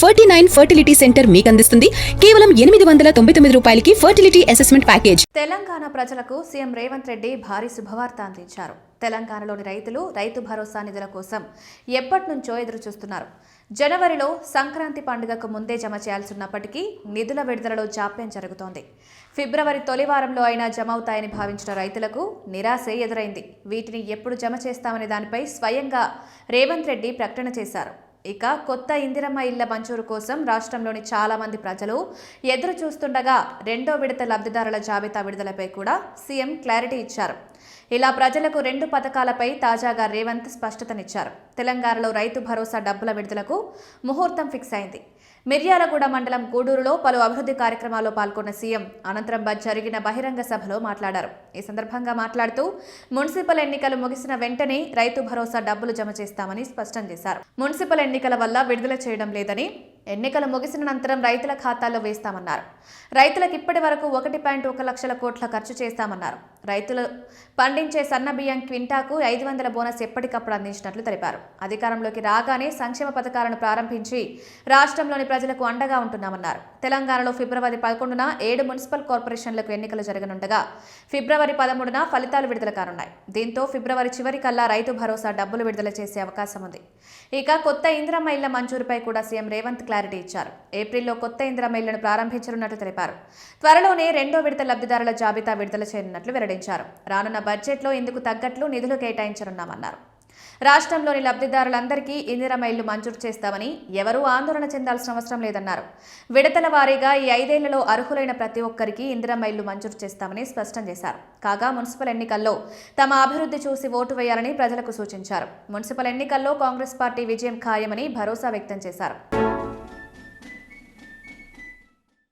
49 fertility centre మీకు అందిస్తుంది కేవలం 899 రూపాయలకి ఫర్టిలిటీ అసెస్మెంట్ ప్యాకేజ్. తెలంగాణ ప్రజలకు సీఎం రేవంత్ రెడ్డి భారీ శుభవార్త అందించారు. తెలంగాణలోని రైతులు రైతు భరోసా నిధుల కోసం ఎప్పటి నుంచో ఎదురు చూస్తున్నారు. జనవరిలో సంక్రాంతి పండుగకు ముందే జమ చేయాల్సిన్నప్పటికీ నిధుల విడుదలలో జాప్యం జరుగుతోంది. ఫిబ్రవరి తొలి వారంలో అయినా జమ అవుతాయని భావించిన రైతులకు నిరాశే ఎదురైంది. వీటిని ఎప్పుడు జమ చేస్తామనే దానిపై స్వయంగా రేవంత్ రెడ్డి ప్రకటన చేశారు. ఇక కొత్త ఇందిరమ్మ ఇళ్ల మంజూరు కోసం రాష్ట్రంలోని చాలా మంది ప్రజలు ఎదురు చూస్తుండగా రెండో విడత లబ్ధిదారుల జాబితా విడుదలపై కూడా సీఎం క్లారిటీ ఇచ్చారు. ఇలా ప్రజలకు 2 పథకాలపై తాజాగా రేవంత్ స్పష్టతనిచ్చారు. తెలంగాణలో రైతు భరోసా డబ్బుల విడుదలకు ముహూర్తం ఫిక్స్ అయింది. మిర్యాలగూడ మండలం గూడూరులో పలు అభివృద్ధి కార్యక్రమాల్లో పాల్గొన్న సీఎం అనంతరం జరిగిన బహిరంగ సభలో మాట్లాడారు. ఈ సందర్భంగా మాట్లాడుతూ మున్సిపల్ ఎన్నికలు ముగిసిన వెంటనే రైతు భరోసా డబ్బులు జమ చేస్తామని స్పష్టం చేశారు. మున్సిపల్ ఎన్నికల వల్ల విడుదల చేయడం లేదని, ఎన్నికలు ముగిసిన అనంతరం రైతుల ఖాతాల్లో వేస్తామన్నారు. రైతులకు ఇప్పటి వరకు 1.1 లక్షల కోట్ల ఖర్చు చేస్తామన్నారు. రైతులు పండించే సన్న బియ్యం క్వింటాకు 500 బోనస్ ఎప్పటికప్పుడు అందించినట్లు తెలిపారు. అధికారంలోకి రాగానే సంక్షేమ పథకాలను ప్రారంభించి రాష్ట్రంలోని ప్రజలకు అండగా ఉంటున్నామన్నారు. తెలంగాణలో ఫిబ్రవరి 11న 7 మున్సిపల్ కార్పొరేషన్లకు ఎన్నికలు జరగనుండగా ఫిబ్రవరి 13న ఫలితాలు విడుదల కానున్నాయి. దీంతో ఫిబ్రవరి చివరికల్లా రైతు భరోసా డబ్బులు విడుదల చేసే అవకాశం ఉంది. ఇక కొత్త ఇందిరమ్మ ఇళ్ల మంజూరుపై కూడా సీఎం రేవంత్ క్లారిటీ ఇచ్చారు. ఏప్రిల్లో కొత్త ఇందిరమ్మ ఇళ్లను ప్రారంభించనున్నట్లు తెలిపారు. త్వరలోనే రెండో విడత లబ్ధిదారుల జాబితా విడుదల చేయనున్నట్లు వెల్లడించారు. రానున్న బడ్జెట్లో ఇందుకు తగ్గట్లు నిధులు కేటాయించనున్నామన్నారు. రాష్ట్రంలోని లబ్ధిదారులందరికీ ఇందిరమ్మ ఇళ్లు మంజూరు చేస్తామని ఎవరూ ఆందోళన చెందాల్సిన అవసరం లేదన్నారు. విడతల వారీగా ఈ 5 ఏళ్లలో అర్హులైన ప్రతి ఒక్కరికి ఇందిరమ్మ ఇళ్లు మంజూరు చేస్తామని స్పష్టం చేశారు. కాగా మున్సిపల్ ఎన్నికల్లో తమ అభివృద్ధి చూసి ఓటు వేయాలని ప్రజలకు సూచించారు. మున్సిపల్ ఎన్నికల్లో కాంగ్రెస్ పార్టీ విజయం ఖాయమని భరోసా వ్యక్తం చేశారు.